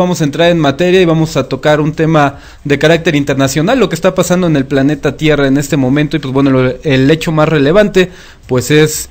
Vamos a entrar en materia y vamos a tocar un tema de carácter internacional, lo que está pasando en el planeta Tierra en este momento. Y pues bueno, el hecho más relevante pues es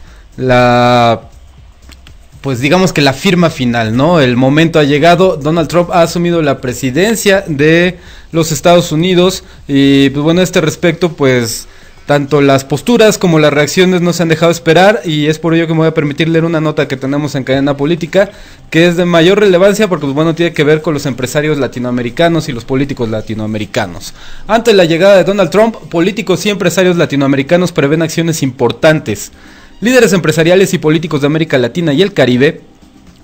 pues digamos que la firma final, ¿no? El momento ha llegado, Donald Trump ha asumido la presidencia de los Estados Unidos y pues bueno, a este respecto pues tanto las posturas como las reacciones no se han dejado esperar, y es por ello que me voy a permitir leer una nota que tenemos en Cadena Política, que es de mayor relevancia porque pues bueno, tiene que ver con los empresarios latinoamericanos y los políticos latinoamericanos. Ante la llegada de Donald Trump, políticos y empresarios latinoamericanos prevén acciones importantes. Líderes empresariales y políticos de América Latina y el Caribe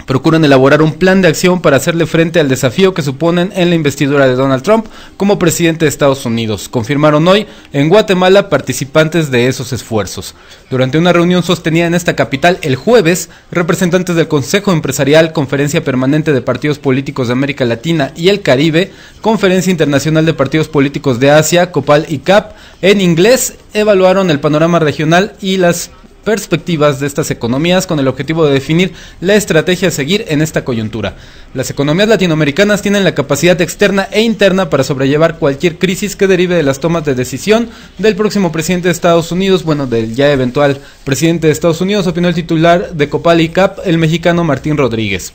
procuran elaborar un plan de acción para hacerle frente al desafío que suponen en la investidura de Donald Trump como presidente de Estados Unidos, confirmaron hoy en Guatemala participantes de esos esfuerzos. Durante una reunión sostenida en esta capital el jueves, representantes del Consejo Empresarial, Conferencia Permanente de Partidos Políticos de América Latina y el Caribe, Conferencia Internacional de Partidos Políticos de Asia, COPAL y CAP, en inglés, evaluaron el panorama regional y las perspectivas de estas economías con el objetivo de definir la estrategia a seguir en esta coyuntura. Las economías latinoamericanas tienen la capacidad externa e interna para sobrellevar cualquier crisis que derive de las tomas de decisión del próximo presidente de Estados Unidos, bueno, del ya eventual presidente de Estados Unidos, opinó el titular de Copal y CAP, el mexicano Martín Rodríguez.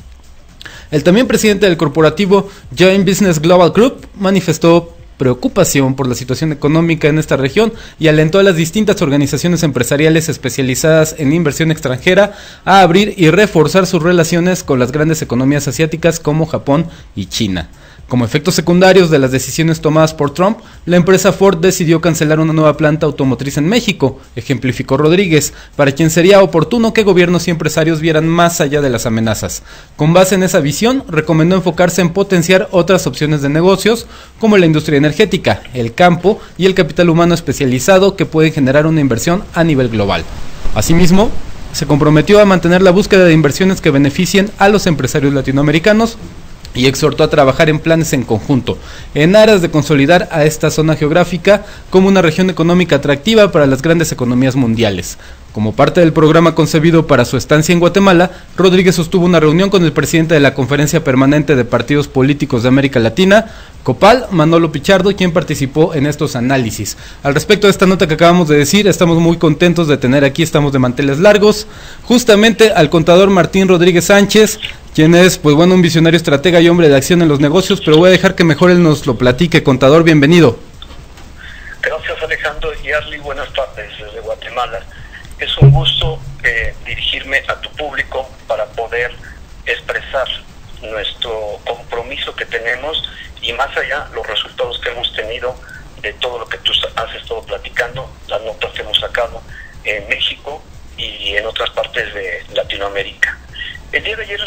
El también presidente del corporativo Joint Business Global Group manifestó preocupación por la situación económica en esta región y alentó a las distintas organizaciones empresariales especializadas en inversión extranjera a abrir y reforzar sus relaciones con las grandes economías asiáticas como Japón y China. Como efectos secundarios de las decisiones tomadas por Trump, la empresa Ford decidió cancelar una nueva planta automotriz en México, ejemplificó Rodríguez, para quien sería oportuno que gobiernos y empresarios vieran más allá de las amenazas. Con base en esa visión, recomendó enfocarse en potenciar otras opciones de negocios, como la industria energética, el campo y el capital humano especializado que pueden generar una inversión a nivel global. Asimismo, se comprometió a mantener la búsqueda de inversiones que beneficien a los empresarios latinoamericanos y exhortó a trabajar en planes en conjunto, en aras de consolidar a esta zona geográfica como una región económica atractiva para las grandes economías mundiales. Como parte del programa concebido para su estancia en Guatemala, Rodríguez sostuvo una reunión con el presidente de la Conferencia Permanente de Partidos Políticos de América Latina, COPAL, Manolo Pichardo, quien participó en estos análisis. Al respecto de esta nota que acabamos de decir, estamos muy contentos de tener aquí, estamos de manteles largos, justamente al contador Martín Rodríguez Sánchez, quien es, pues bueno, un visionario estratega y hombre de acción en los negocios, pero voy a dejar que mejor él nos lo platique. Contador, bienvenido. Gracias, Alejandro y Arly, buenas tardes desde Guatemala. Es un gusto dirigirme a tu público para poder expresar nuestro compromiso que tenemos y más allá los resultados que hemos tenido de todo lo que tú has estado platicando, las notas que hemos sacado en México y en otras partes de Latinoamérica. El día de ayer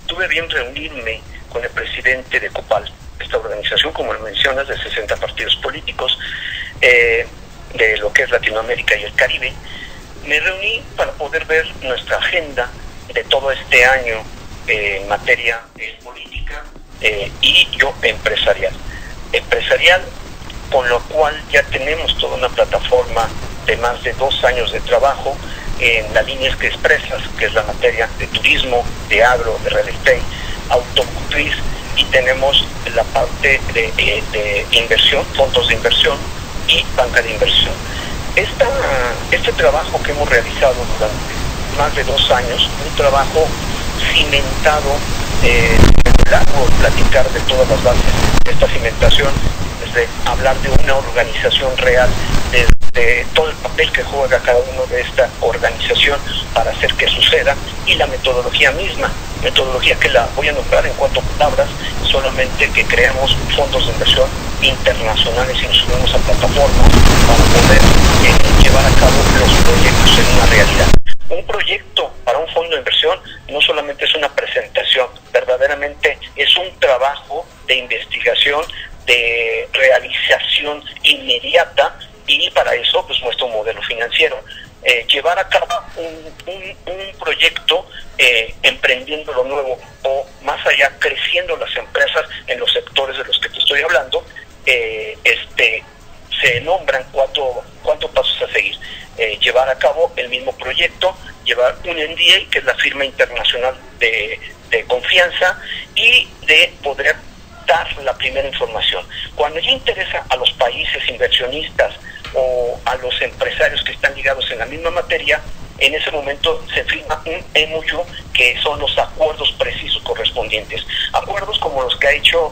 tuve bien reunirme con el presidente de COPAL, esta organización, como lo mencionas, de 60 partidos políticos de lo que es Latinoamérica y el Caribe. Me reuní para poder ver nuestra agenda de todo este año en materia política y yo empresarial, con lo cual ya tenemos toda una plataforma de más de 2 años de trabajo en las líneas que expresas, que es la materia de turismo, de agro, de real estate, automotriz, y tenemos la parte de inversión, fondos de inversión y banca de inversión. Este trabajo que hemos realizado durante más de 2 años, un trabajo cimentado, largo platicar de todas las bases de esta cimentación, desde hablar de una organización real, de todo el papel que juega cada uno de esta organización para hacer que suceda, y la metodología misma, metodología que la voy a nombrar en 4 palabras, solamente que creamos fondos de inversión internacionales y nos subimos a plataforma para poder llevar a cabo los proyectos en una realidad. Un proyecto para un fondo de inversión no solamente es una presentación, verdaderamente es un trabajo de investigación, de realización inmediata, y para eso pues nuestro modelo financiero. Llevar a cabo un proyecto emprendiendo lo nuevo o más allá creciendo las empresas en los sectores de los que te estoy hablando, se nombran 4 pasos a seguir. Llevar a cabo el mismo proyecto, llevar un NDA, que es la firma internacional de de confianza y de poder dar la primera información. Cuando ya interesa a los países inversionistas o a los empresarios que están ligados en la misma materia, en ese momento se firma un MOU, que son los acuerdos precisos correspondientes. Acuerdos como los que ha hecho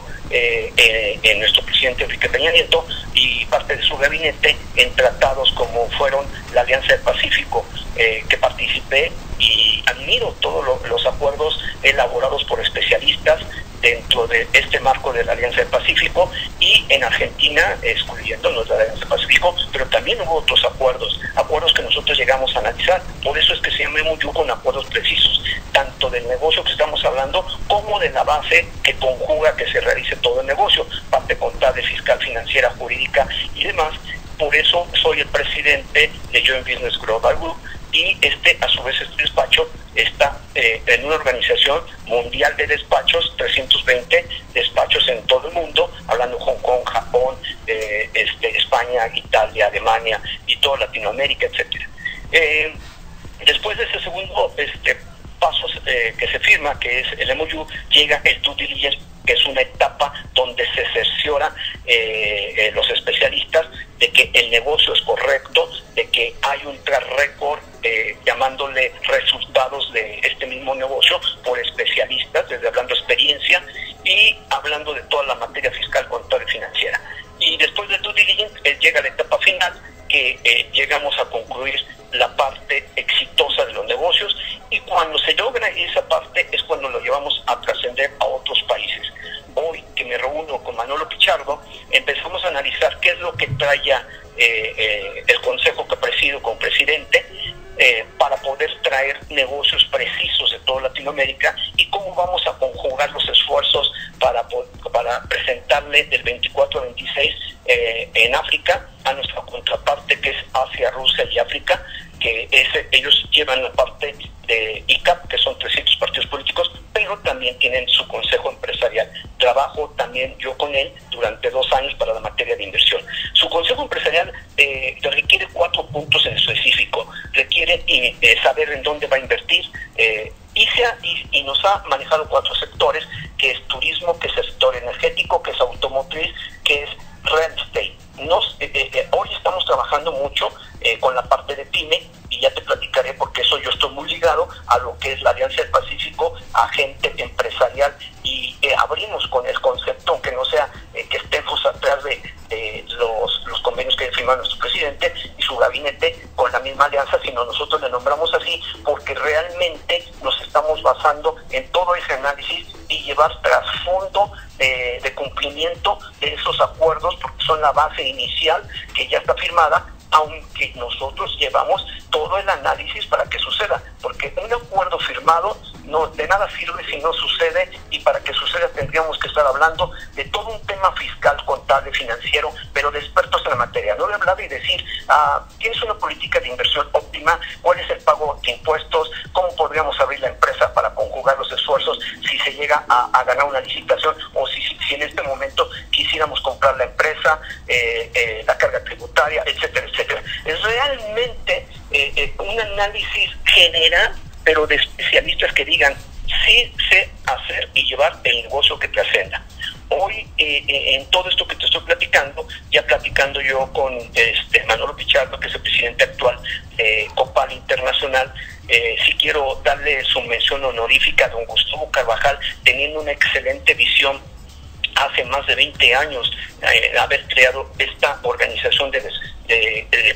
nuestro presidente Enrique Peña Nieto y parte de su gabinete en tratados como fueron la Alianza del Pacífico, que participé y admiro todos los acuerdos elaborados por especialistas dentro de este marco de la Alianza del Pacífico, y en Argentina, excluyéndonos de la Alianza del Pacífico, pero también hubo otros acuerdos que nosotros llegamos a analizar. Por eso es que se llama MOU con acuerdos precisos, tanto del negocio que estamos hablando como de la base que conjuga que se realice todo el negocio, parte contable, fiscal, financiera, jurídica y demás. Por eso soy el presidente de Joint Business Global Group, y a su vez este despacho está en una organización mundial de despachos, 320 despachos en todo el mundo, hablando Hong Kong, Japón, España, Italia, Alemania y toda Latinoamérica, etcétera. Después de ese segundo paso que se firma, que es el MOU, llega el due diligence, que es una etapa donde se cerciora los especialistas de que el negocio es correcto, de que hay un track record, llamándole resultados de este mismo negocio por especialistas, desde hablando experiencia y hablando de toda la materia fiscal, contable y financiera. Y después de due diligence llega la etapa final, que llegamos a concluir la parte exitosa de los negocios, y cuando se logra esa parte es cuando lo llevamos a trascender a otros países. Hoy que me reúno con Manolo Pichardo, empezamos a analizar qué es lo que trae el consejo que presido como presidente, para poder traer negocios precisos de toda Latinoamérica, y cómo vamos a conjugar los esfuerzos para presentarle del 24 al 26 en África a nuestra contraparte, que es Asia, Rusia y África, que ellos llevan la parte de ICAP, que son 300 partidos políticos, pero también tienen su consejo empresarial. Trabajo también yo con él durante 2 años para la materia de inversión. Su consejo empresarial requiere 4 puntos en específico. Requiere saber en dónde va a invertir, y nos ha manejado 4 sectores, que es turismo, que es el sector energético, que es automotriz, que es real estate. Hoy estamos trabajando mucho con la parte de PYME, y ya te platicaré porque eso yo estoy muy ligado a lo que es la Alianza del Pacífico, agente empresarial, y abrimos con el concepto, aunque no sea que estemos atrás de los convenios que firma nuestro presidente y su gabinete con la misma alianza, sino nosotros le nombramos así porque realmente nos estamos basando en todo ese análisis y llevar trasfondo de cumplimiento de esos acuerdos, porque son la base inicial que ya está firmada, aunque nosotros llevamos todo el análisis para que suceda, porque un acuerdo firmado no de nada sirve si no sucede, y para que suceda tendríamos que estar hablando de todo un tema fiscal, contable, financiero, pero de expertos en la materia. No de hablar y decir, ¿tienes una política de inversión óptima? ¿Cuál es el pago de impuestos? ¿Cómo podríamos abrir la empresa para conjugar los esfuerzos si se llega a ganar una licitación, o si en este momento quisiéramos comprar la empresa, la carga tributaria, etcétera, etcétera? Es realmente un análisis general, pero de especialistas que digan, sí sé hacer y llevar el negocio que trascenda. Hoy, en todo esto que te estoy platicando, ya platicando yo con Manolo Pichardo, que es el presidente actual de Copal Internacional, sí quiero darle su mención honorífica a don Gustavo Carvajal, teniendo una excelente visión hace más de 20 años, haber creado esta organización de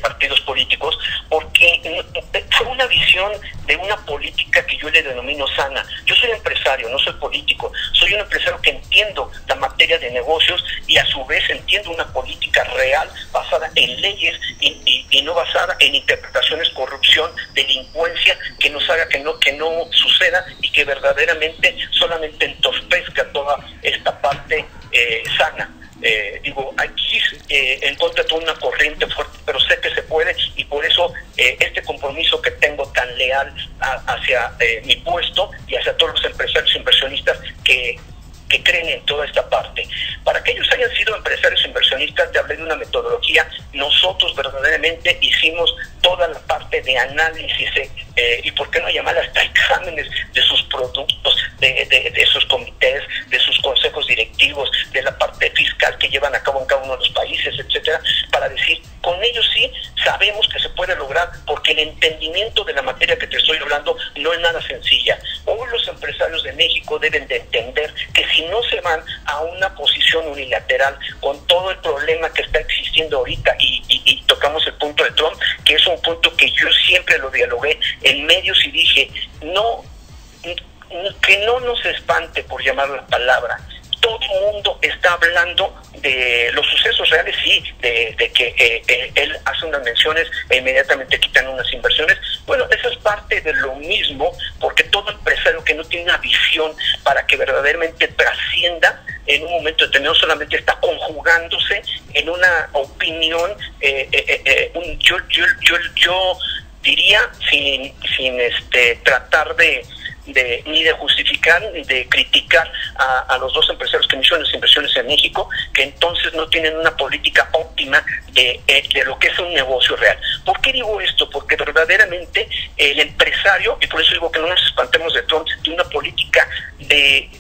partidos políticos, porque fue una visión de una política que yo le denomino sana. Yo soy empresario, no soy político, soy un empresario que entiendo la materia de negocios, y a su vez entiendo una política real basada en leyes y no basada en interpretaciones, corrupción, delincuencia, que nos haga que no suceda, y que verdaderamente solamente entorpezca toda esta parte sana. Aquí en contra de toda una corriente fuerte, pero sé que se puede, y por eso este compromiso que tengo tan leal hacia mi puesto y hacia todos los empresarios e inversionistas que creen en toda esta parte. Para que ellos hayan sido empresarios e inversionistas, te hablé de una metodología. Nosotros verdaderamente hicimos toda la parte de análisis, y por qué no llamar hasta exámenes de sus productos, de de la parte fiscal que llevan a cabo en cada uno de los países, etcétera, para decir, con ellos sí sabemos que se puede lograr, porque el entendimiento de la materia que te estoy hablando no es nada sencilla. Hoy los empresarios de México deben de entender que si no se van a una posición unilateral con todo el problema que está existiendo ahorita, y tocamos el punto de Trump, que es un punto que yo siempre lo dialogué en medios y dije, que no nos espante, por llamar la palabra. Todo el mundo está hablando de los sucesos reales, sí, de que él hace unas menciones e inmediatamente quitan unas inversiones. Bueno, eso es parte de lo mismo, porque todo empresario que no tiene una visión para que verdaderamente trascienda en un momento determinado solamente está conjugándose en una opinión, yo diría, sin tratar ni de justificar ni de criticar a los dos empresarios que iniciaron las inversiones en México, que entonces no tienen una política óptima de lo que es un negocio real. ¿Por qué digo esto? Porque verdaderamente el empresario, y por eso digo que no nos espantemos de Trump, de una política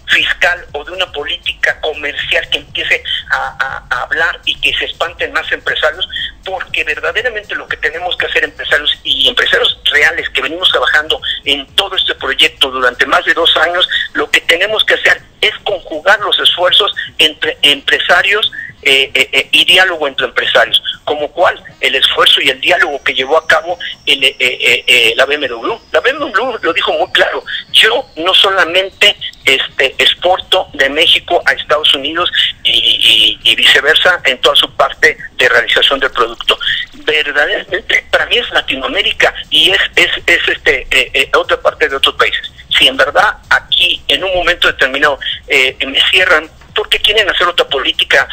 fiscal o de una política comercial que empiece a hablar y que se espanten más empresarios, porque verdaderamente lo que tenemos que hacer empresarios y empresarios reales que venimos trabajando en todo este proyecto durante más de 2 años, lo que tenemos que hacer es conjugar los esfuerzos entre empresarios y diálogo entre empresarios, como cual el esfuerzo y el diálogo que llevó a cabo la BMW. La BMW lo dijo muy claro: yo no solamente exporto de México a Estados Unidos y viceversa en toda su parte de realización del producto. Verdaderamente para mí es Latinoamérica y es otra parte de otros países. Si en verdad aquí en un momento determinado me cierran porque quieren hacer otra política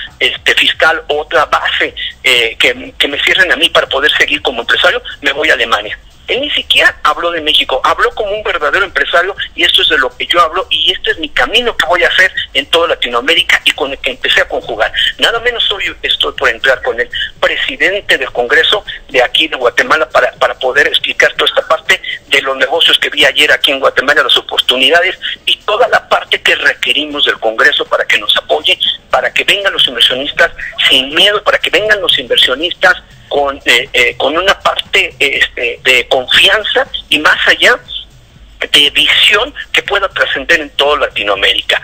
fiscal, otra base que me cierren a mí para poder seguir como empresario, me voy a Alemania. Él ni siquiera habló de México, habló como un verdadero empresario, y esto es de lo que yo hablo, y este es mi camino que voy a hacer en toda Latinoamérica y con el que empecé a conjugar. Nada menos estoy por entrar con el presidente del Congreso de aquí de Guatemala para poder explicar toda esta parte de los negocios que vi ayer aquí en Guatemala, las oportunidades y toda la parte que requerimos del Congreso para que nos apoye, para que vengan los inversionistas sin miedo, para que vengan los inversionistas con una parte de confianza y más allá de visión que pueda trascender en toda Latinoamérica.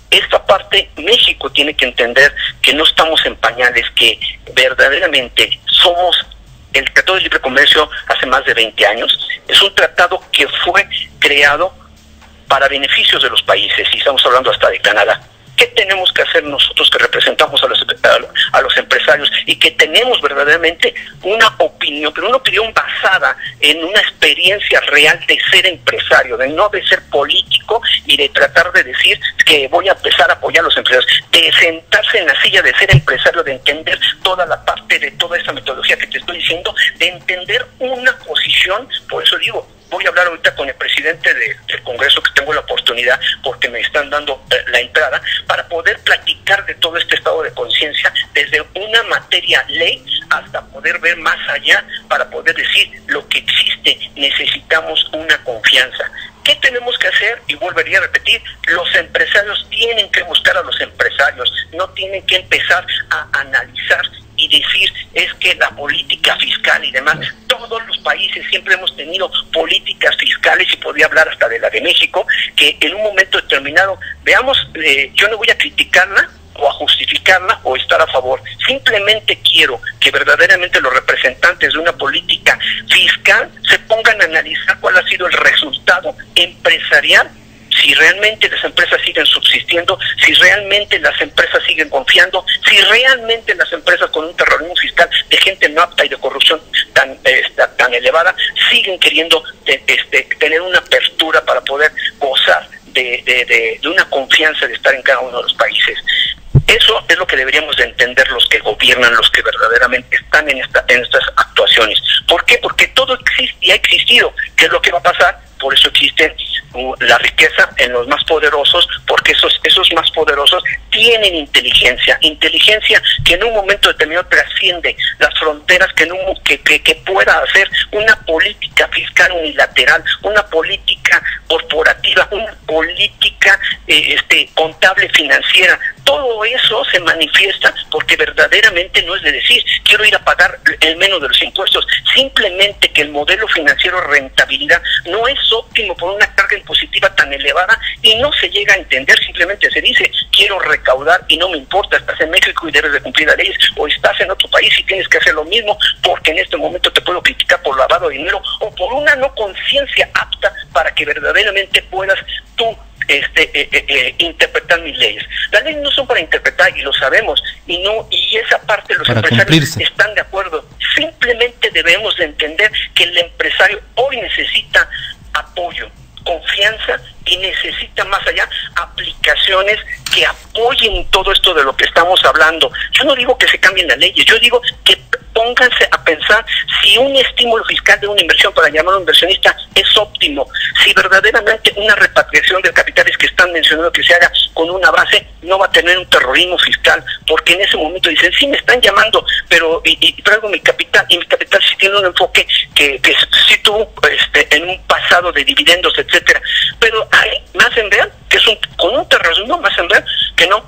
Esta parte México tiene que entender que no estamos en pañales, que verdaderamente somos el Tratado de Libre Comercio hace más de 20 años. Es un tratado que fue creado para beneficios de los países, y estamos hablando hasta de Canadá. ¿Qué tenemos que hacer nosotros que representamos a los empresarios y que tenemos verdaderamente una opinión, pero una opinión basada en una experiencia real de ser empresario, de no de ser político y de tratar de decir que voy a empezar a apoyar a los empresarios, de sentarse en la silla de ser empresario, de entender toda la parte de toda esta metodología que te estoy diciendo, de entender una posición? Por eso digo, voy a hablar ahorita con el presidente del Congreso, que tengo la oportunidad porque me están dando la entrada, para poder platicar de todo este estado de conciencia, desde una materia ley hasta poder ver más allá, para poder decir lo que existe. Necesitamos una confianza. ¿Qué tenemos que hacer? Y volvería a repetir, los empresarios tienen que buscar a los empresarios, no tienen que empezar a analizar y decir es que la política fiscal y demás. Todos los países siempre hemos tenido políticas fiscales, y podría hablar hasta de la de México, que en un momento determinado, veamos, yo no voy a criticarla o a justificarla o estar a favor. Simplemente quiero que verdaderamente los representantes de una política fiscal se pongan a analizar cuál ha sido el resultado empresarial, si realmente las empresas siguen subsistiendo, si realmente las empresas siguen confiando, si realmente las empresas con un terrorismo fiscal de gente no apta y de corrupción tan elevada siguen queriendo tener una apertura para poder gozar de una confianza de estar en cada uno de los países. Eso es lo que deberíamos de entender los que gobiernan, los que verdaderamente están en estas actuaciones. ¿Por qué? Porque todo existe y ha existido. ¿Qué es lo que va a pasar? Por eso existe la riqueza en los más poderosos, porque esos más poderosos tienen inteligencia que en un momento determinado trasciende las fronteras, que pueda hacer una política fiscal unilateral, una política corporativa, una política contable financiera. Todo eso se manifiesta porque verdaderamente no es de decir quiero ir a pagar el menos de los impuestos, simplemente que el modelo financiero de rentabilidad no es óptimo por una carga impositiva tan elevada y no se llega a entender. Simplemente se dice quiero recaudar y no me importa, estás en México y debes de cumplir las leyes, o estás en otro país y tienes que hacer lo mismo porque en este momento te puedo criticar por lavado de dinero o por una no conciencia apta para que verdaderamente puedas tú interpretar mis leyes. Las leyes no son para interpretar y lo sabemos, y esa parte los empresarios están de acuerdo. Simplemente debemos de entender que el empresario hoy necesita apoyo, confianza, y necesita más allá aplicaciones que apoyen todo esto de lo que estamos hablando. Yo no digo que se cambien las leyes, yo digo que pónganse a pensar si un estímulo fiscal de una inversión para llamar a un inversionista es óptimo, si verdaderamente una repatriación de capitales que están mencionando que se haga con una base no va a tener un terrorismo fiscal, porque en ese momento dicen, sí me están llamando, pero y traigo mi capital, y mi capital sí tiene un enfoque que sí tuvo en un pasado de dividendos, etcétera, pero hay más en ver que es con un terrorismo más en ver que no,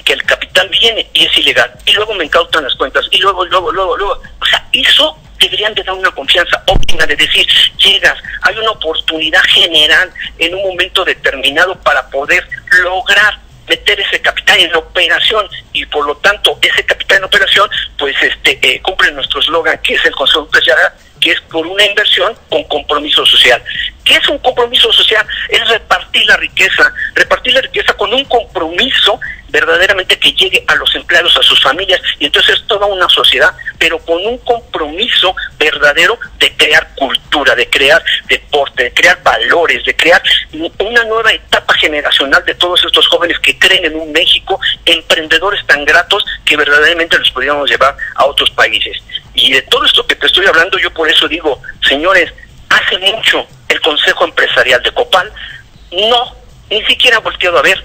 que el capital viene y es ilegal, y luego me incautan las cuentas, y luego, o sea, eso deberían de dar una confianza óptima de decir, llegas, hay una oportunidad general en un momento determinado para poder lograr meter ese capital en operación, y por lo tanto ese capital en operación pues cumple nuestro eslogan, que es el Consejo Empresarial, que es por una inversión con compromiso social. ¿Qué es un compromiso social? Es repartir la riqueza con un compromiso verdaderamente que llegue a los empleados, a sus familias, y entonces es toda una sociedad, pero con un compromiso verdadero de crear cultura, de crear deporte, de crear valores, de crear una nueva etapa generacional de todos estos jóvenes que creen en un México, emprendedores tan gratos que verdaderamente los podríamos llevar a otros países. Y de todo esto que te estoy hablando, yo por eso digo, señores, hace mucho el Consejo Empresarial de Copal ni siquiera ha volteado a ver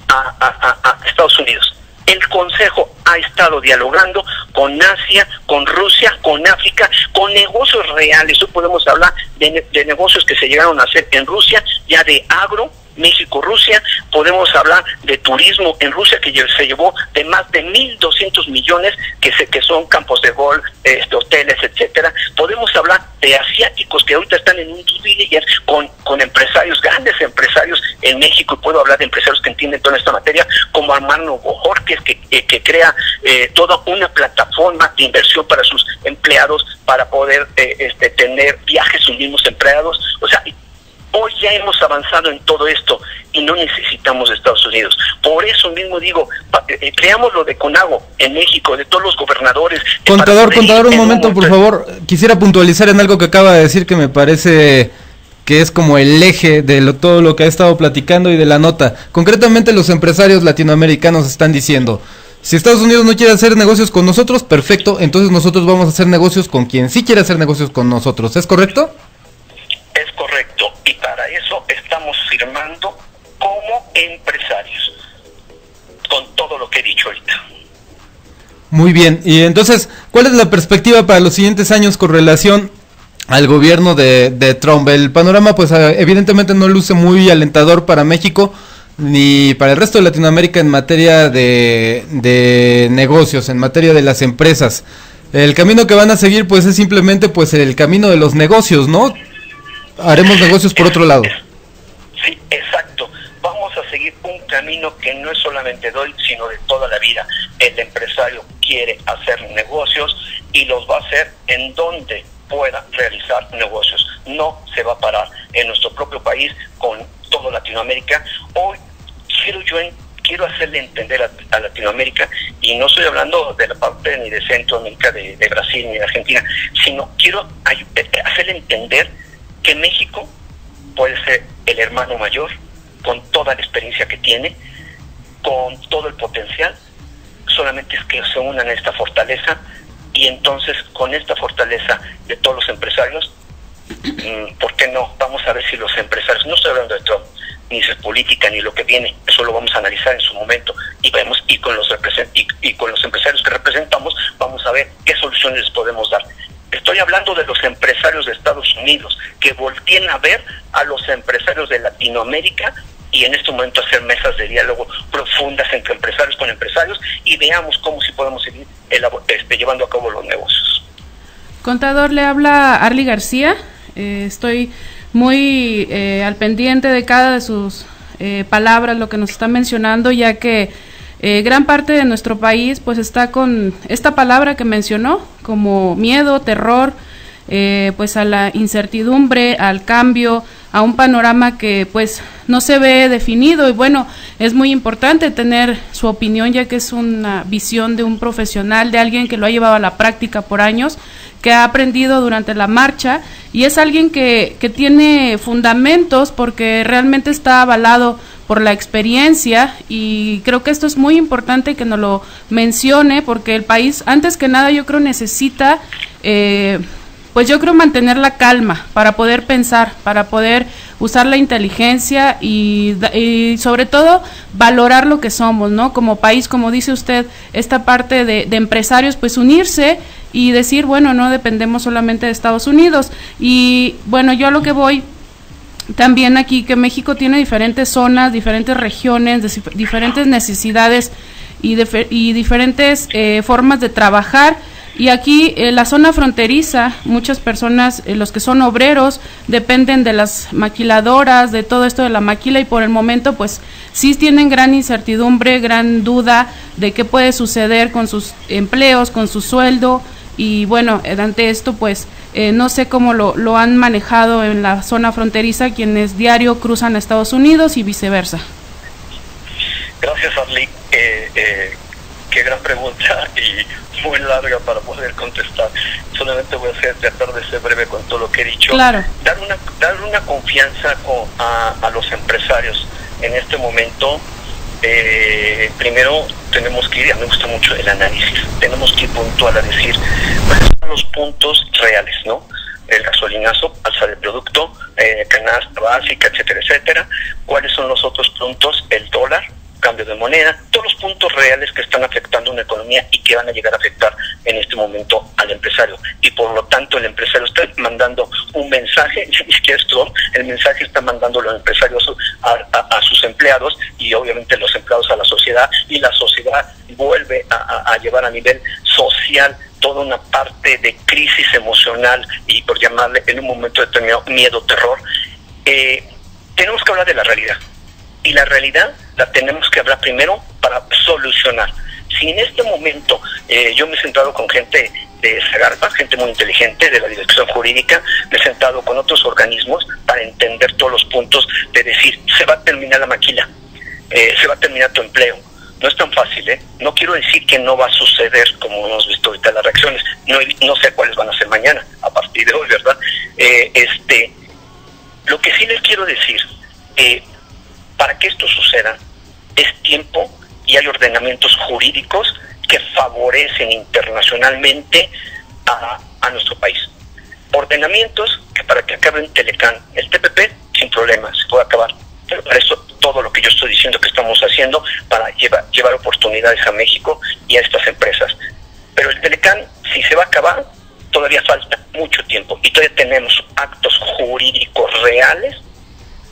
a Estados Unidos. El Consejo ha estado dialogando con Asia, con Rusia, con África, con negocios reales. Hoy podemos hablar de negocios que se llegaron a hacer en Rusia, ya de agro, México-Rusia, podemos hablar de turismo en Rusia, que se llevó de más de 1.200 millones, que son campos de golf, hoteles, etcétera. Podemos hablar de asiáticos que ahorita están en un due diligence con empresarios, grandes empresarios en México, y puedo hablar de empresarios que entienden toda esta materia, como Armando Bojorquez, que crea toda una plataforma de inversión para sus empleados, para poder tener viajes sus mismos empleados. O sea, hoy ya hemos avanzado en todo esto y no necesitamos de Estados Unidos. Por eso mismo digo, creamos lo de CONAGO en México, de todos los gobernadores. Contador, un momento, por favor. Quisiera puntualizar en algo que acaba de decir, que me parece que es como el eje de todo lo que ha estado platicando y de la nota. Concretamente, los empresarios latinoamericanos están diciendo, si Estados Unidos no quiere hacer negocios con nosotros, perfecto, entonces nosotros vamos a hacer negocios con quien sí quiere hacer negocios con nosotros. ¿Es correcto? Es correcto, y para eso estamos firmando como empresarios, con todo lo que he dicho ahorita. Muy bien, y entonces, ¿cuál es la perspectiva para los siguientes años con relación al gobierno de Trump? El panorama, pues evidentemente no luce muy alentador para México, ni para el resto de Latinoamérica en materia de negocios, en materia de las empresas. El camino que van a seguir, pues es simplemente pues el camino de los negocios, ¿no? Haremos negocios por otro lado. Sí, exacto. Vamos a seguir un camino que no es solamente de hoy, sino de toda la vida. El empresario quiere hacer negocios y los va a hacer en donde pueda realizar negocios. No se va a parar en nuestro propio país, con toda Latinoamérica. Hoy quiero hacerle entender a Latinoamérica, y no estoy hablando de la parte ni de Centroamérica, de Brasil ni de Argentina, sino quiero hacerle entender que México puede ser el hermano mayor, con toda la experiencia que tiene, con todo el potencial. Solamente es que se unan a esta fortaleza, y entonces con esta fortaleza de todos los empresarios, ¿por qué no? Vamos a ver si los empresarios, no estoy hablando de Trump, ni su política, ni lo que viene, eso lo vamos a analizar en su momento, y vemos y con los empresarios que representamos vamos a ver qué soluciones les podemos dar. Estoy hablando de los empresarios de Estados Unidos, que volteen a ver a los empresarios de Latinoamérica y en este momento hacer mesas de diálogo profundas entre empresarios con empresarios y veamos cómo si podemos seguir llevando a cabo los negocios. Contador, le habla Arly García. Estoy muy al pendiente de cada de sus palabras, lo que nos está mencionando, ya que gran parte de nuestro país pues está con esta palabra que mencionó, como miedo, terror, pues a la incertidumbre, al cambio, a un panorama que pues no se ve definido. Y bueno, es muy importante tener su opinión, ya que es una visión de un profesional, de alguien que lo ha llevado a la práctica por años, que ha aprendido durante la marcha, y es alguien que tiene fundamentos porque realmente está avalado por la experiencia, y creo que esto es muy importante que nos lo mencione, porque el país, antes que nada, yo creo necesita pues yo creo mantener la calma para poder pensar, para poder usar la inteligencia y sobre todo valorar lo que somos, ¿no? Como país, como dice usted, esta parte de empresarios, pues unirse y decir, bueno, no dependemos solamente de Estados Unidos. Y bueno, yo a lo que voy también aquí, que México tiene diferentes zonas, diferentes regiones, diferentes necesidades y diferentes formas de trabajar. Y aquí la zona fronteriza, muchas personas, los que son obreros, dependen de las maquiladoras, de todo esto de la maquila, y por el momento pues sí tienen gran incertidumbre, gran duda de qué puede suceder con sus empleos, con su sueldo. Y bueno, ante esto pues no sé cómo lo han manejado en la zona fronteriza quienes diario cruzan a Estados Unidos y viceversa. Gracias, Arly. Qué gran pregunta y muy larga para poder contestar. Solamente voy a tratar de ser breve con todo lo que he dicho. Claro. Dar una confianza a los empresarios en este momento. Primero tenemos que ir, a mí me gusta mucho el análisis, tenemos que ir puntual a decir cuáles son los puntos reales, ¿no? El gasolinazo, alza de producto, canasta básica, etcétera, etcétera. ¿Cuáles son los otros puntos? El dólar, cambio de moneda, todos los puntos reales que están afectando una economía y que van a llegar a afectar en este momento al empresario. Y por lo tanto el empresario está mandando un mensaje, ni siquiera es Trump, el mensaje está mandando los empresarios a sus empleados y obviamente los empleados a la sociedad, y la sociedad vuelve a llevar a nivel social toda una parte de crisis emocional y, por llamarle en un momento determinado, miedo, terror. Tenemos que hablar de la realidad. Y la realidad la tenemos que hablar primero para solucionar. Si en este momento yo me he sentado con gente de Zagarpa, gente muy inteligente de la dirección jurídica, me he sentado con otros organismos para entender todos los puntos de decir, se va a terminar la maquila, se va a terminar tu empleo. No es tan fácil, ¿eh? No quiero decir que no va a suceder, como hemos visto ahorita las reacciones. No sé cuáles van a ser mañana, a partir de hoy, ¿verdad? Lo que sí les quiero decir, para que esto suceda, es tiempo y hay ordenamientos jurídicos que favorecen internacionalmente a nuestro país. Ordenamientos que para que acabe en Telecán, el TPP, sin problema, se puede acabar. Pero para eso, todo lo que yo estoy diciendo que estamos haciendo para llevar oportunidades a México y a estas empresas. Pero el Telecán, si se va a acabar, todavía falta mucho tiempo y todavía tenemos actos jurídicos reales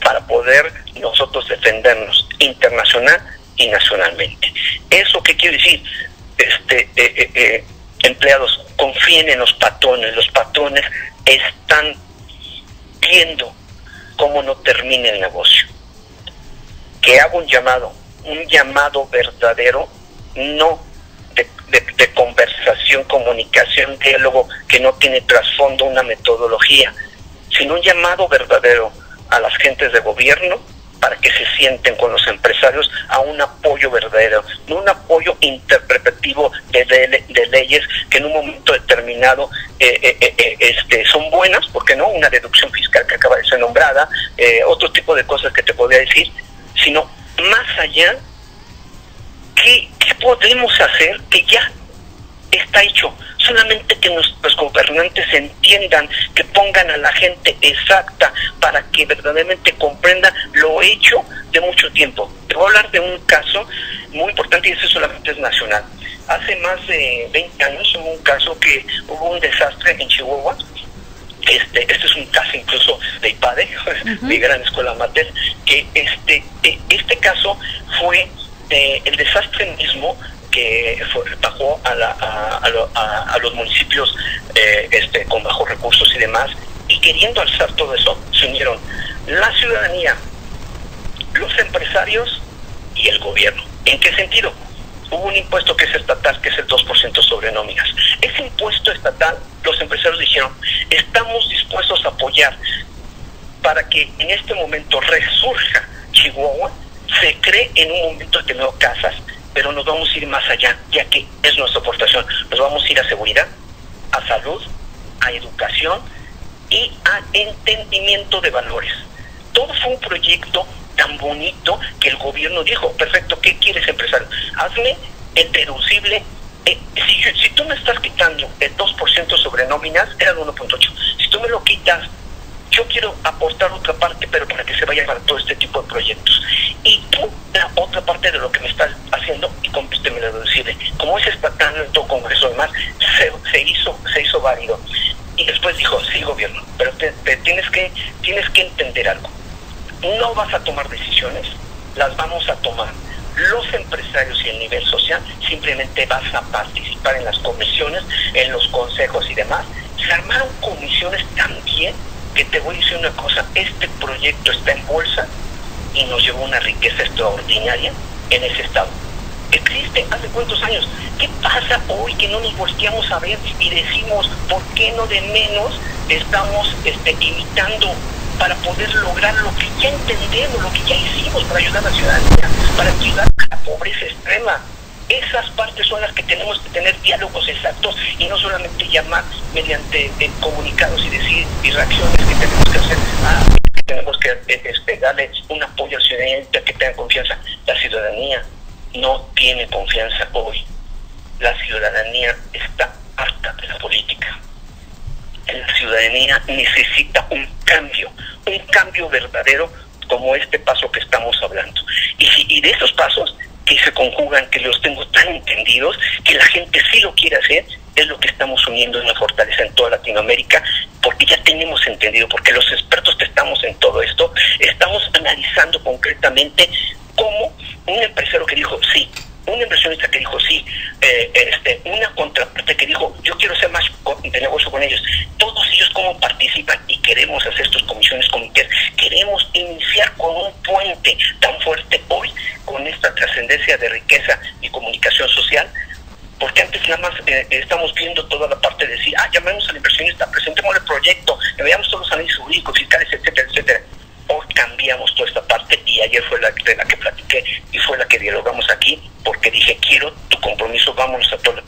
para poder nosotros defendernos internacional y nacionalmente. ¿Eso qué quiere decir? Empleados, confíen en los patrones. Los patrones están viendo cómo no termina el negocio. Que haga un llamado verdadero, no de conversación, comunicación, diálogo que no tiene trasfondo, una metodología, sino un llamado verdadero a las gentes de gobierno para que se sienten con los empresarios a un apoyo verdadero, no un apoyo interpretativo de leyes que en un momento determinado son buenas, porque no, una deducción fiscal que acaba de ser nombrada, otro tipo de cosas que te podría decir, sino más allá, ¿qué podemos hacer que ya está hecho? solamente que nuestros gobernantes entiendan, que pongan a la gente exacta para que verdaderamente comprendan lo hecho de mucho tiempo. Te voy a hablar de un caso muy importante y ese solamente es nacional. Hace más de 20 años hubo un caso que hubo un desastre en Chihuahua. Este es un caso incluso de IPADE, de Gran Escuela Mater, que este caso fue el desastre mismo que bajó a los municipios con bajos recursos y demás, y queriendo alzar todo eso, se unieron la ciudadanía, los empresarios y el gobierno. ¿En qué sentido? Hubo un impuesto que es estatal, que es el 2% sobre nóminas. Ese impuesto estatal, los empresarios dijeron, estamos dispuestos a apoyar para que en este momento resurja Chihuahua, se cree en un momento determinado casas, pero nos vamos a ir más allá, ya que es nuestra aportación. Nos vamos a ir a seguridad, a salud, a educación y a entendimiento de valores. Todo fue un proyecto tan bonito que el gobierno dijo, perfecto, ¿qué quieres, empresario? Hazme el deducible. Si tú me estás quitando el 2% sobre nóminas, era el 1.8. Si tú me lo quitas, yo quiero aportar otra parte, pero para que se vaya para todo este tipo de proyectos. Y tú, la otra parte de lo que me estás haciendo, y compíteme el deducible. Como es estatal en todo Congreso, además, se hizo válido. Y después dijo, sí, gobierno, pero tienes que entender algo. No vas a tomar decisiones, las vamos a tomar los empresarios y el nivel social, simplemente vas a participar en las comisiones, en los consejos y demás. Se armaron comisiones también, que te voy a decir una cosa, este proyecto está en bolsa y nos llevó una riqueza extraordinaria en ese estado. Existe hace cuántos años. ¿Qué pasa hoy que no nos volteamos a ver y decimos, ¿por qué no de menos estamos imitando para poder lograr lo que ya entendemos, lo que ya hicimos para ayudar a la ciudadanía, para ayudar a la pobreza extrema? Esas partes son las que tenemos que tener diálogos exactos y no solamente llamar mediante comunicados y decir y reacciones que tenemos que hacer. Tenemos que darle un apoyo a la ciudadanía que tenga confianza. La ciudadanía no tiene confianza hoy. La ciudadanía está harta de la política. La ciudadanía necesita un cambio verdadero como este paso que estamos hablando. Y de esos pasos que se conjugan, que los tengo tan entendidos, que la gente sí lo quiere hacer, es lo que estamos uniendo en una fortaleza en toda Latinoamérica, porque ya tenemos entendido, porque los expertos que estamos en todo esto, estamos analizando concretamente cómo un empresario que dijo sí, un inversionista que dijo sí, una contraparte que dijo yo quiero hacer más de negocio con ellos, todos ellos cómo participan, y queremos hacer estas comisiones, comités, queremos iniciar con un puente tan fuerte hoy, con esta trascendencia de riqueza y comunicación social, porque antes nada más estamos viendo toda la parte de decir, llamemos al inversionista, presentemos el proyecto, veamos todos los análisis jurídicos, fiscales, etcétera, etcétera. Hoy cambiamos toda esta parte, y ayer fue la que platiqué y fue la que dialogamos aquí, porque dije, quiero tu compromiso, vámonos a toda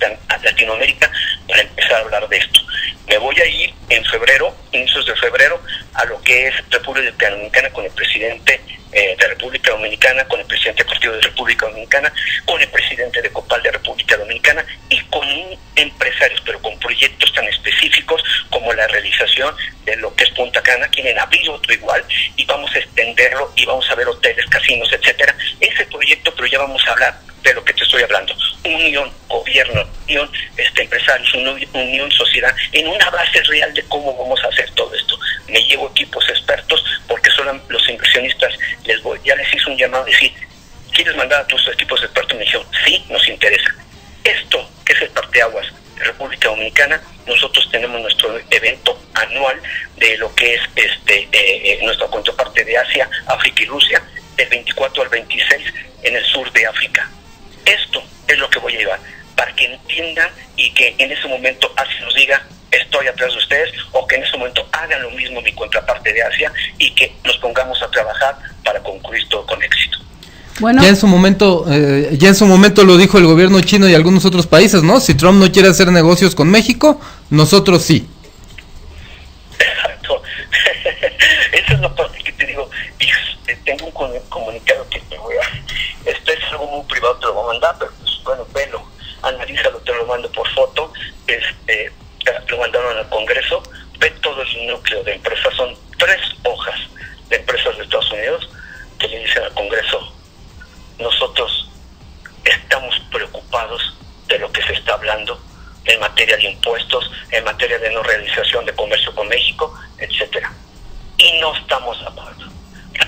Latinoamérica para empezar a hablar de esto. Me voy a ir en febrero, inicios de febrero, a lo que es República Dominicana con el presidente de República Dominicana, con el presidente del Partido de República Dominicana, con el presidente de Copal de República Dominicana y con empresarios, pero con proyectos tan específicos como la realización de lo que es Punta Cana. Quieren abrir otro igual y vamos a extenderlo y vamos a ver hoteles, casinos, etcétera. Ese proyecto, pero ya vamos a hablar de lo que te estoy hablando. Unión gobierno, unión empresarios, unión sociedad, en una base real de cómo vamos a hacer todo esto. Me llevo equipos expertos, porque son los inversionistas, ya les hice un llamado a decir, ¿quieres mandar a tus equipos expertos? Me dijeron, sí, nos interesa. Esto, que es el parteaguas de República Dominicana, nosotros tenemos nuestro evento anual de lo que es nuestra contraparte de Asia, África y Rusia, del 24 al 26 en el sur de África. Esto es lo que voy a llevar, para que entiendan y que en ese momento así nos diga, estoy atrás de ustedes, o que en ese momento hagan lo mismo mi contraparte de Asia, y que nos pongamos a trabajar para concluir todo con éxito. Bueno, ya en su momento lo dijo el gobierno chino y algunos otros países, ¿no? Si Trump no quiere hacer negocios con México, nosotros sí. Exacto. Esa es la parte que te digo. Tengo un comunicado que te voy a... Esto es algo muy privado, te lo voy a mandar, pero pues bueno, velo, analízalo, te lo mando por foto. empresas, son 3 hojas de empresas de Estados Unidos que le dicen al Congreso: nosotros estamos preocupados de lo que se está hablando en materia de impuestos, en materia de no realización de comercio con México, etcétera, y no estamos de acuerdo.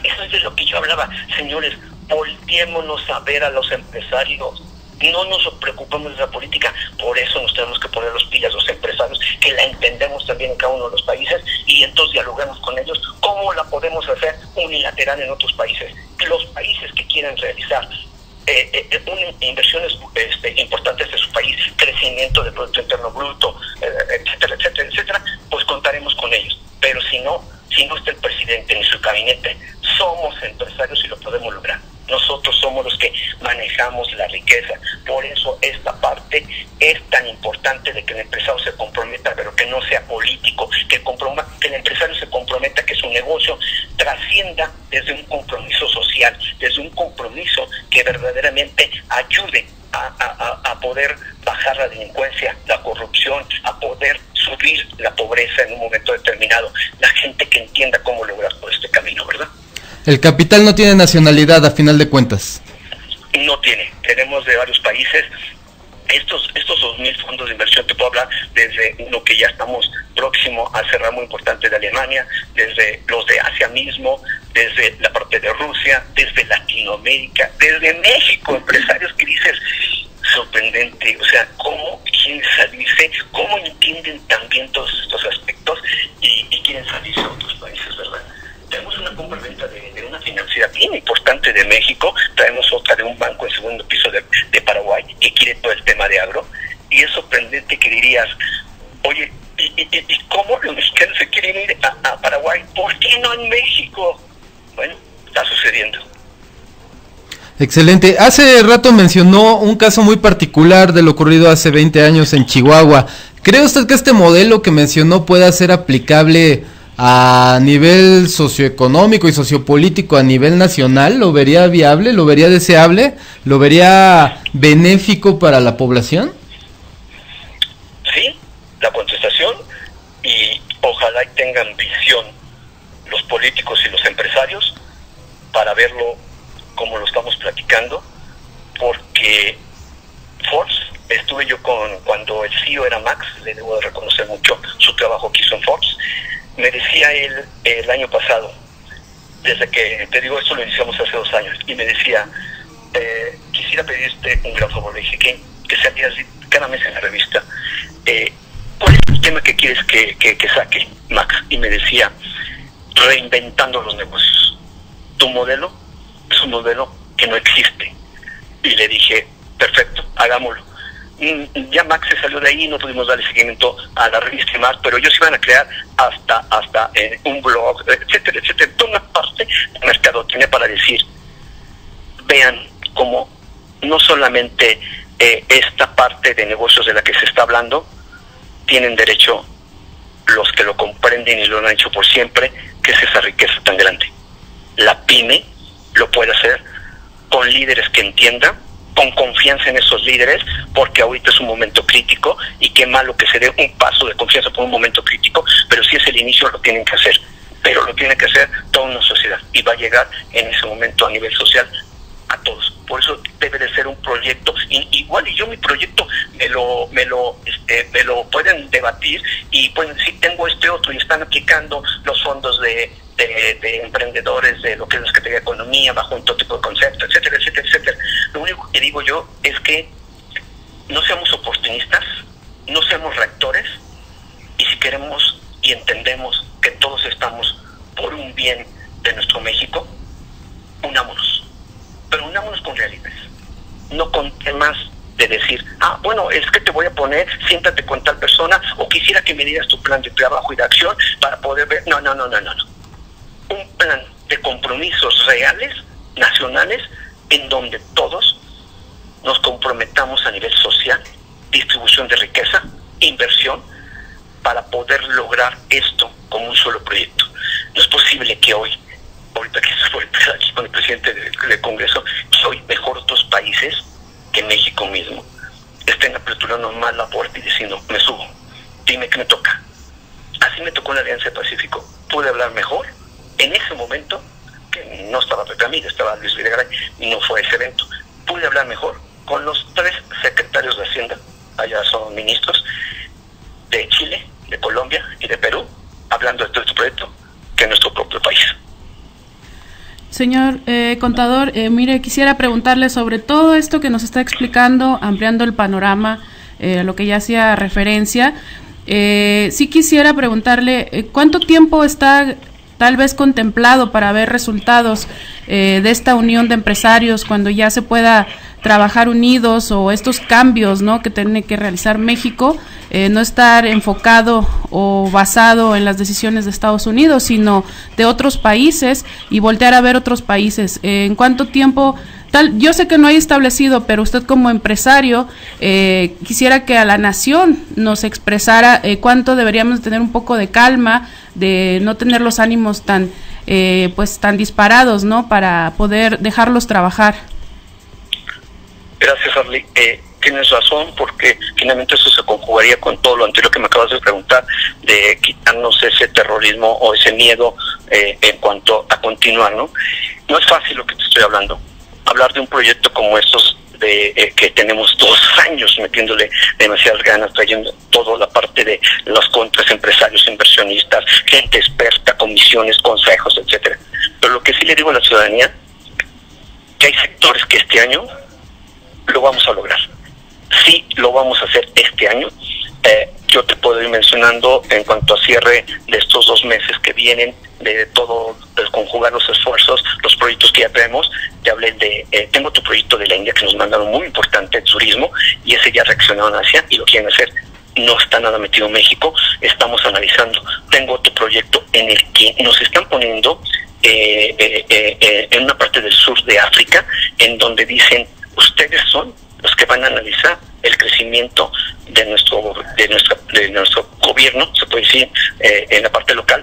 Eso es de lo que yo hablaba. Señores, volteémonos a ver a los empresarios, no nos preocupemos de la política. Por eso nos tenemos que poner los pilas los empresarios, que la entendemos también en cada uno de los países, y entonces dialoguemos con ellos cómo la podemos hacer unilateral en otros países. Los países que quieran realizar inversiones importantes de su país, crecimiento del Producto Interno Bruto, etcétera, etcétera, etcétera, pues contaremos con ellos. Pero si no está el presidente ni su gabinete, somos empresarios y lo podemos lograr. Nosotros somos los que manejamos la riqueza. Por eso esta parte es tan importante, de que el empresario se comprometa, pero que no sea político, que el empresario se comprometa, que su negocio trascienda desde un compromiso social, desde un compromiso que verdaderamente ayude a poder bajar la delincuencia, la corrupción, a poder subir la pobreza en un momento determinado. La gente que entienda cómo lograr todo este camino, ¿verdad? El capital no tiene nacionalidad, a final de cuentas. No tiene. Tenemos de varios países. Estos 2,000 fondos de inversión, te puedo hablar desde uno que ya estamos próximo a cerrar, muy importante, de Alemania, desde los de Asia mismo, desde la parte de Rusia, desde Latinoamérica, desde México, empresarios que dices, sorprendente, o sea, cómo quieren salirse, cómo entienden también todos estos aspectos y quieren salirse a otros países, ¿verdad? Tenemos una compra-venta de una financiera bien importante de México, traemos otra de un banco en segundo piso de Paraguay que quiere todo el tema de agro, y es sorprendente que dirías, oye, ¿y cómo los mexicanos se quieren ir a Paraguay? ¿Por qué no en México? Bueno, está sucediendo. Excelente. Hace rato mencionó un caso muy particular de lo ocurrido hace 20 años en Chihuahua. ¿Cree usted que este modelo que mencionó pueda ser aplicable a nivel socioeconómico y sociopolítico a nivel nacional? ¿Lo vería viable? ¿Lo vería deseable? ¿Lo vería benéfico para la población? Sí, la contestación, y ojalá y tengan visión los políticos y los empresarios para verlo como lo estamos platicando, porque Forbes, estuve yo cuando el CEO era Max, le debo de reconocer mucho su trabajo que hizo en Forbes. Me decía él el año pasado, desde que, te digo, esto lo iniciamos hace 2 años, y me decía, quisiera pedirte un gran favor. Le dije, que salías cada mes en la revista, ¿cuál es el tema que quieres que saque, Max? Y me decía, reinventando los negocios. Tu modelo es un modelo que no existe. Y le dije, perfecto, hagámoslo. Ya Max se salió de ahí, no pudimos darle seguimiento a la revista y más, pero ellos iban a crear hasta un blog, etcétera, etcétera, toda una parte de mercadotecnia para decir, vean cómo no solamente esta parte de negocios de la que se está hablando, tienen derecho los que lo comprenden y lo han hecho por siempre, que es esa riqueza tan grande. La pyme lo puede hacer con líderes que entiendan, con confianza en esos líderes, porque ahorita es un momento crítico, y qué malo que se dé un paso de confianza por un momento crítico, pero si es el inicio lo tienen que hacer, pero lo tiene que hacer toda una sociedad, y va a llegar en ese momento a nivel social a todos. Por eso debe de ser un proyecto, igual, y yo mi proyecto me lo pueden debatir y pueden decir, tengo este otro, y están aplicando los fondos de emprendedores, de lo que es la Secretaría de Economía, bajo un todo tipo de conceptos, etcétera, etcétera, etcétera. Lo único que digo yo es que no seamos oportunistas, no seamos reactores, y si queremos y entendemos que todos estamos por un bien de nuestro México, unámonos, pero unámonos con realidades, no con temas de decir, bueno, es que te voy a poner, siéntate con tal persona, o quisiera que me dieras tu plan de trabajo y de acción para poder ver. No. Un plan de compromisos reales, nacionales, en donde todos nos comprometamos a nivel social, distribución de riqueza, inversión, para poder lograr esto como un solo proyecto. No es posible que hoy, ahorita que estoy aquí con el presidente del Congreso, que hoy mejor otros países que México mismo estén aperturando más la puerta y diciendo, me subo, dime qué me toca. Así me tocó en la Alianza del Pacífico. pude hablar mejor en ese momento, que no estaba Pepe Amida, estaba Luis Videgaray, y no fue ese evento. Pude hablar mejor con los 3 secretarios de Hacienda, allá son ministros, de Chile, de Colombia y de Perú, hablando de todo este proyecto, que en nuestro propio país. Señor contador, mire, quisiera preguntarle sobre todo esto que nos está explicando, ampliando el panorama, a lo que ya hacía referencia. Sí quisiera preguntarle, ¿cuánto tiempo está tal vez contemplado para ver resultados de esta unión de empresarios cuando ya se pueda trabajar unidos, o estos cambios, ¿no?, que tiene que realizar México, no estar enfocado o basado en las decisiones de Estados Unidos, sino de otros países, y voltear a ver otros países? ¿En cuánto tiempo? Yo sé que no hay establecido, pero usted como empresario, quisiera que a la nación nos expresara cuánto deberíamos tener un poco de calma, de no tener los ánimos tan disparados, ¿no?, para poder dejarlos trabajar. Gracias, Arly. Tienes razón, porque finalmente eso se conjugaría con todo lo anterior que me acabas de preguntar, de quitarnos ese terrorismo o ese miedo en cuanto a continuar, ¿no? No es fácil lo que te estoy hablando. Hablar de un proyecto como estos, que tenemos 2 años metiéndole demasiadas ganas, trayendo toda la parte de los contras, empresarios, inversionistas, gente experta, comisiones, consejos, etcétera. Pero lo que sí le digo a la ciudadanía, que hay sectores que este año lo vamos a lograr. Sí, lo vamos a hacer este año. Yo te puedo ir mencionando en cuanto a cierre de estos 2 meses que vienen, de todo, de conjugar los esfuerzos, los proyectos que ya tenemos. Te hablé de, tengo tu proyecto de la India que nos mandaron muy importante, el turismo, y ese ya reaccionaron hacia y lo quieren hacer. No está nada metido en México, estamos analizando. Tengo otro proyecto en el que nos están poniendo en una parte del sur de África, en donde dicen, ustedes son los que van a analizar el crecimiento de nuestro gobierno, se puede decir, en la parte local.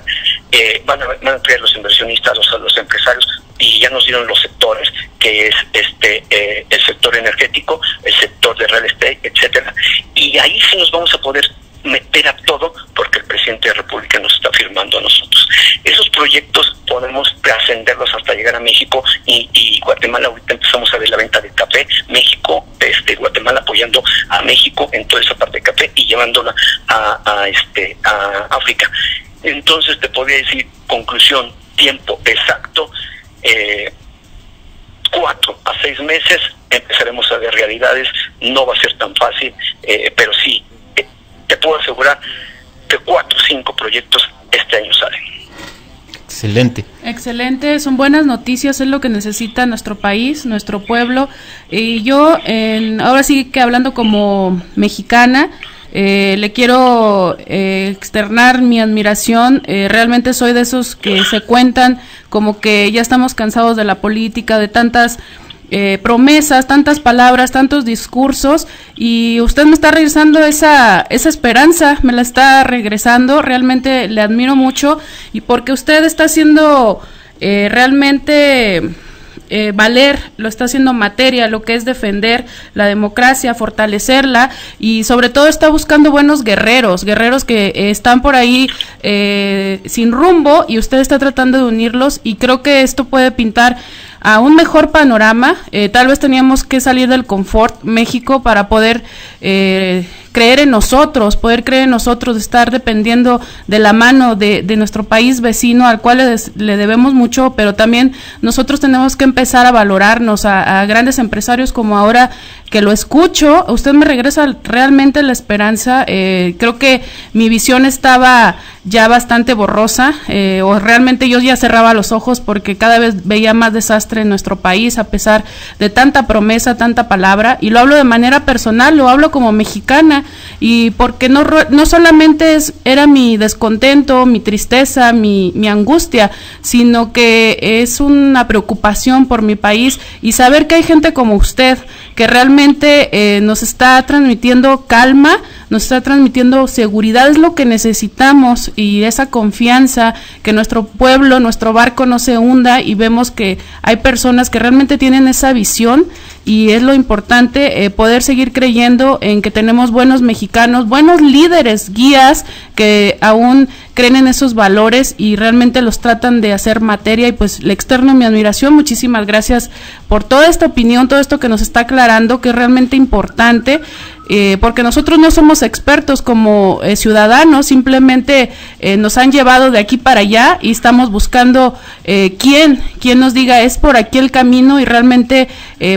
Van a traer los inversionistas, los empresarios, y ya nos dieron los sectores, que es el sector energético, el sector de real estate, etcétera. Y ahí sí nos vamos a poder meter a todo, porque el presidente de la República nos está firmando a nosotros. Esos proyectos podemos trascenderlos hasta llegar a México, y Guatemala. Ahorita empezamos a ver la venta de café, México, Guatemala apoyando a México en toda esa parte de café y llevándola a África. Entonces te podría decir, conclusión, tiempo exacto, 4 a 6 meses empezaremos a ver realidades. No va a ser tan fácil, pero sí, te puedo asegurar que 4 o 5 proyectos este año salen. Excelente. Excelente, son buenas noticias, es lo que necesita nuestro país, nuestro pueblo. Y yo, ahora sí que hablando como mexicana, le quiero externar mi admiración. Realmente soy de esos que se cuentan como que ya estamos cansados de la política, de tantas promesas, tantas palabras, tantos discursos, y usted me está regresando esa esperanza, me la está regresando. Realmente le admiro mucho, y porque usted está haciendo realmente valer, lo está haciendo materia, lo que es defender la democracia, fortalecerla, y sobre todo está buscando buenos guerreros que están por ahí sin rumbo, y usted está tratando de unirlos, y creo que esto puede pintar a un mejor panorama. Tal vez teníamos que salir del confort, México, para poder creer en nosotros, estar dependiendo de la mano de nuestro país vecino, al cual le debemos mucho, pero también nosotros tenemos que empezar a valorarnos, a grandes empresarios como ahora que lo escucho. Usted me regresa realmente la esperanza. Creo que mi visión estaba ya bastante borrosa, o realmente yo ya cerraba los ojos porque cada vez veía más desastre en nuestro país, a pesar de tanta promesa, tanta palabra, y lo hablo de manera personal, lo hablo como mexicana, y porque no solamente era mi descontento, mi tristeza, mi angustia, sino que es una preocupación por mi país, y saber que hay gente como usted que realmente nos está transmitiendo calma, nos está transmitiendo seguridad, es lo que necesitamos, y esa confianza, que nuestro pueblo, nuestro barco no se hunda, y vemos que hay personas que realmente tienen esa visión, y es lo importante, poder seguir creyendo en que tenemos buenos mexicanos, buenos líderes, guías, que aún creen en esos valores y realmente los tratan de hacer materia, y pues le externo mi admiración. Muchísimas gracias por toda esta opinión, todo esto que nos está aclarando, que es realmente importante. Porque nosotros no somos expertos como ciudadanos, simplemente nos han llevado de aquí para allá y estamos buscando quién nos diga es por aquí el camino, y realmente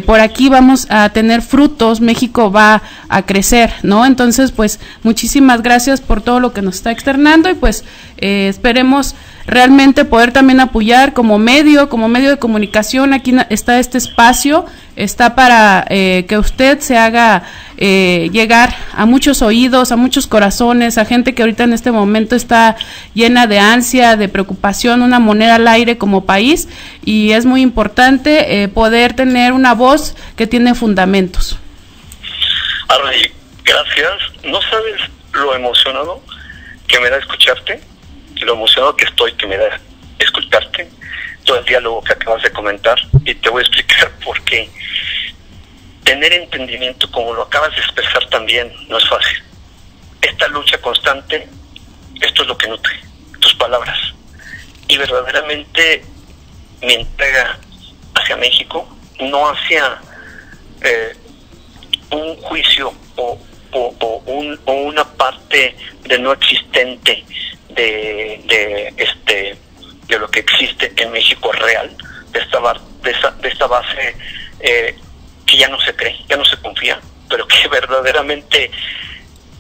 por aquí vamos a tener frutos, México va a crecer, ¿no? Entonces, pues muchísimas gracias por todo lo que nos está externando, y pues esperemos realmente poder también apoyar como medio de comunicación. Aquí está este espacio, está para que usted se haga llegar a muchos oídos, a muchos corazones, a gente que ahorita en este momento está llena de ansia, de preocupación, una moneda al aire como país, y es muy importante poder tener una voz que tiene fundamentos. Arley, gracias. No sabes lo emocionado que me da escucharte, lo emocionado que estoy que me da escucharte, todo el diálogo que acabas de comentar, y te voy a explicar por qué. Tener entendimiento, como lo acabas de expresar también, no es fácil. Esta lucha constante, esto es lo que nutre tus palabras. Y verdaderamente mi entrega hacia México, no hacia un juicio o una parte de no existente de lo que existe en México real, de esta base que ya no se cree, ya no se confía, pero que verdaderamente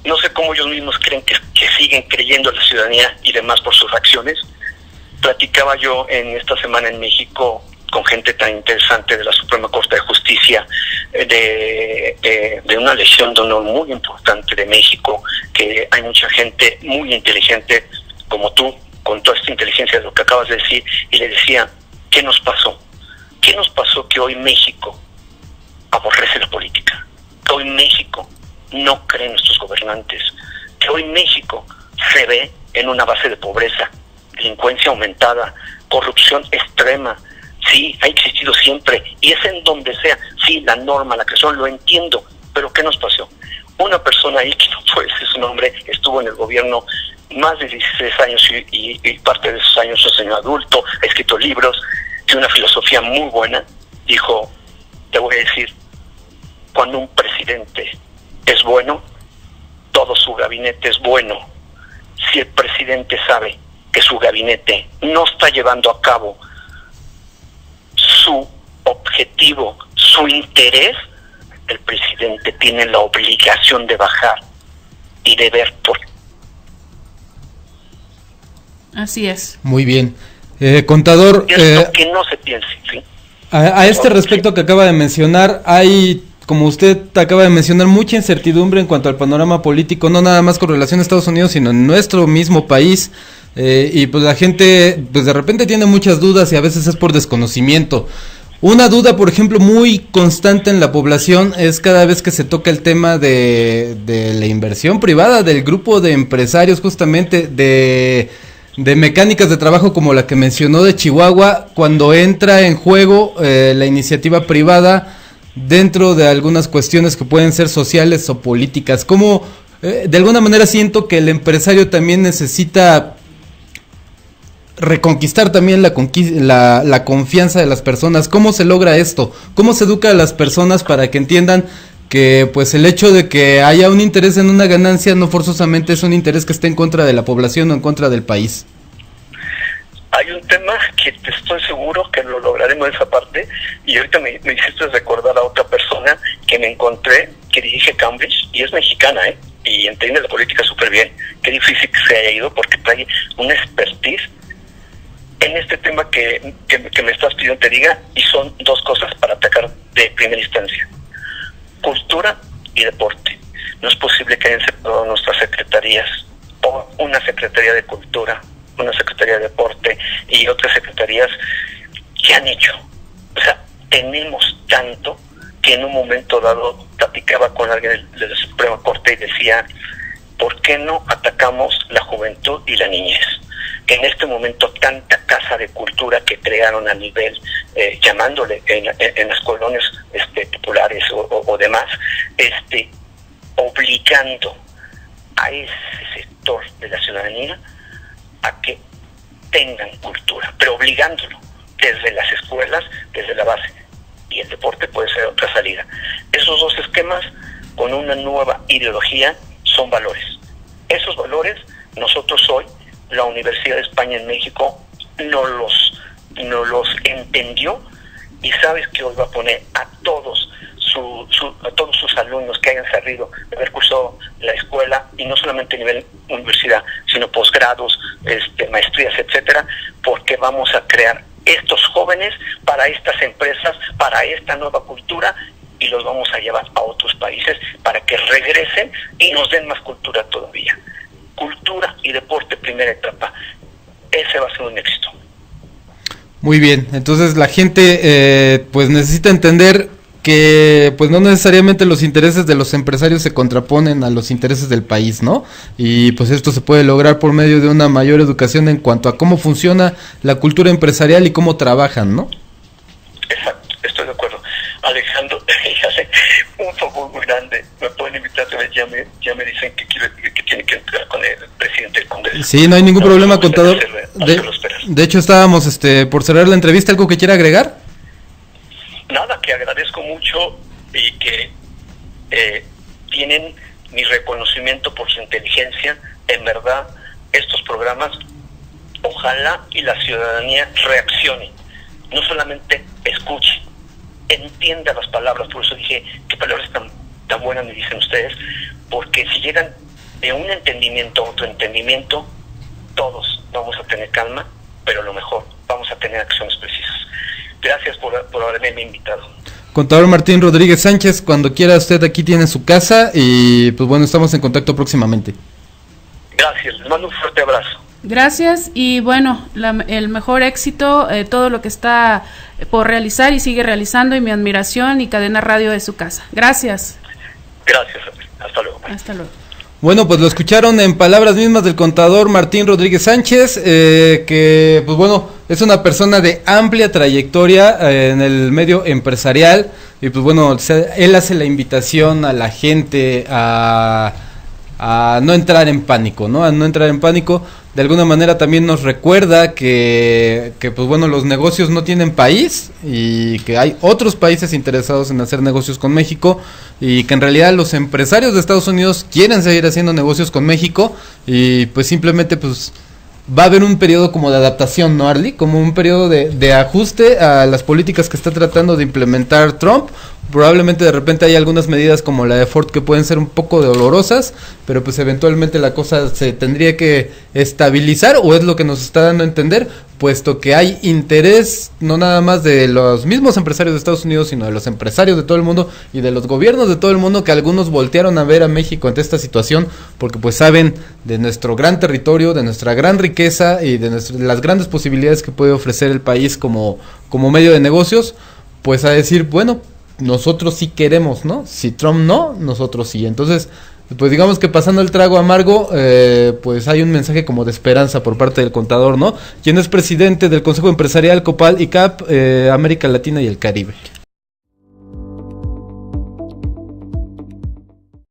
no sé cómo ellos mismos creen que siguen creyendo a la ciudadanía y demás por sus acciones. Platicaba yo en esta semana en México con gente tan interesante de la Suprema Corte de Justicia, de una legión de honor muy importante de México, que hay mucha gente muy inteligente como tú, con toda esta inteligencia de lo que acabas de decir, y le decía, ¿qué nos pasó? ¿Qué nos pasó que hoy México aborrece la política? Que hoy México no cree en nuestros gobernantes, que hoy México se ve en una base de pobreza, delincuencia aumentada, corrupción extrema. Sí, ha existido siempre, y es en donde sea. Sí, la norma, la creación, lo entiendo, pero ¿qué nos pasó? Una persona ahí, que no puede decir su nombre, estuvo en el gobierno más de 16 años y parte de esos años es un señor adulto, ha escrito libros, tiene una filosofía muy buena. Dijo, te voy a decir, cuando un presidente es bueno, todo su gabinete es bueno. Si el presidente sabe que su gabinete no está llevando a cabo su objetivo, su interés, el presidente tiene la obligación de bajar y de ver por qué. Así es. Muy bien. Contador, que no se piense, ¿sí? A este respecto que acaba de mencionar, hay, como usted acaba de mencionar, mucha incertidumbre en cuanto al panorama político, no nada más con relación a Estados Unidos, sino en nuestro mismo país, y pues la gente pues de repente tiene muchas dudas y a veces es por desconocimiento. Una duda, por ejemplo, muy constante en la población es cada vez que se toca el tema de la inversión privada, del grupo de empresarios justamente de mecánicas de trabajo como la que mencionó de Chihuahua, cuando entra en juego la iniciativa privada dentro de algunas cuestiones que pueden ser sociales o políticas. ¿Cómo, de alguna manera siento que el empresario también necesita reconquistar también la confianza de las personas? ¿Cómo se logra esto? ¿Cómo se educa a las personas para que entiendan que pues el hecho de que haya un interés en una ganancia no forzosamente es un interés que esté en contra de la población o en contra del país? Hay un tema que te estoy seguro que lo lograremos esa parte, y ahorita me hiciste recordar a otra persona que me encontré, que dirige Cambridge, y es mexicana, y entiende la política súper bien. Qué difícil que se haya ido, porque trae una expertise en este tema que me estás pidiendo te diga, y son dos cosas para atacar de primera instancia: cultura y deporte. No es posible que hayan separado nuestras secretarías, o una secretaría de cultura, una secretaría de deporte y otras secretarías. ¿Qué han hecho? O sea, tenemos tanto que en un momento dado platicaba con alguien de la Suprema Corte y decía, ¿por qué no atacamos la juventud y la niñez? Que en este momento tanta casa de cultura que crearon a nivel, llamándole en las colonias populares o demás, obligando a ese sector de la ciudadanía a que tengan cultura, pero obligándolo desde las escuelas, desde la base. Y el deporte puede ser otra salida. Esos dos esquemas, con una nueva ideología, son valores. Esos valores, nosotros hoy, la Universidad de España en México, no los entendió, y sabes que hoy va a poner a todos sus alumnos que hayan salido de haber cursado la escuela, y no solamente a nivel universidad, sino posgrados, maestrías, etcétera, porque vamos a crear estos jóvenes para estas empresas, para esta nueva cultura, y los vamos a llevar a otros países para que regresen y nos den más cultura todavía. Cultura y deporte, primera etapa. Ese va a ser un éxito. Muy bien, entonces la gente pues necesita entender que pues no necesariamente los intereses de los empresarios se contraponen a los intereses del país, ¿no? Y pues esto se puede lograr por medio de una mayor educación en cuanto a cómo funciona la cultura empresarial y cómo trabajan, ¿no? Exacto, estoy de acuerdo. Alejandro, ya sé, un favor muy grande, me pueden invitar, ya me dicen que tiene que entrar con el presidente del Congreso. Sí, no hay ningún problema, contador. De hecho estábamos por cerrar la entrevista. ¿Algo que quiera agregar? Nada, que agradezco mucho y que tienen mi reconocimiento por su inteligencia. En verdad, estos programas, ojalá y la ciudadanía reaccione, no solamente escuche, entienda las palabras. Por eso dije, qué palabras tan buenas me dicen ustedes, porque si llegan de un entendimiento a otro entendimiento, todos vamos a tener calma, pero lo mejor, vamos a tener acciones precisas. Gracias por haberme invitado. Contador Martín Rodríguez Sánchez, cuando quiera usted, aquí tiene su casa, y pues bueno, estamos en contacto próximamente. Gracias, les mando un fuerte abrazo. Gracias, y bueno, el mejor éxito, todo lo que está por realizar y sigue realizando, y mi admiración, y Cadena Radio de su casa. Gracias. Gracias, hasta luego. Hasta luego. Bueno, pues lo escucharon en palabras mismas del contador Martín Rodríguez Sánchez, que pues bueno, es una persona de amplia trayectoria en el medio empresarial, y pues bueno, él hace la invitación a la gente a no entrar en pánico, ¿no? A no entrar en pánico. De alguna manera también nos recuerda que pues bueno, los negocios no tienen país, y que hay otros países interesados en hacer negocios con México, y que en realidad los empresarios de Estados Unidos quieren seguir haciendo negocios con México, y pues simplemente pues va a haber un periodo como de adaptación, ¿no, Arly? Como un periodo de ajuste a las políticas que está tratando de implementar Trump. Probablemente de repente hay algunas medidas como la de Ford que pueden ser un poco dolorosas, pero pues eventualmente la cosa se tendría que estabilizar, o es lo que nos está dando a entender, puesto que hay interés no nada más de los mismos empresarios de Estados Unidos, sino de los empresarios de todo el mundo y de los gobiernos de todo el mundo, que algunos voltearon a ver a México ante esta situación, porque pues saben de nuestro gran territorio, de nuestra gran riqueza y de las grandes posibilidades que puede ofrecer el país como medio de negocios, pues a decir, bueno, nosotros sí queremos, ¿no? Si Trump no, nosotros sí. Entonces, pues digamos que pasando el trago amargo, pues hay un mensaje como de esperanza por parte del contador, ¿no? Quien es presidente del Consejo Empresarial Copal y CAP, América Latina y el Caribe.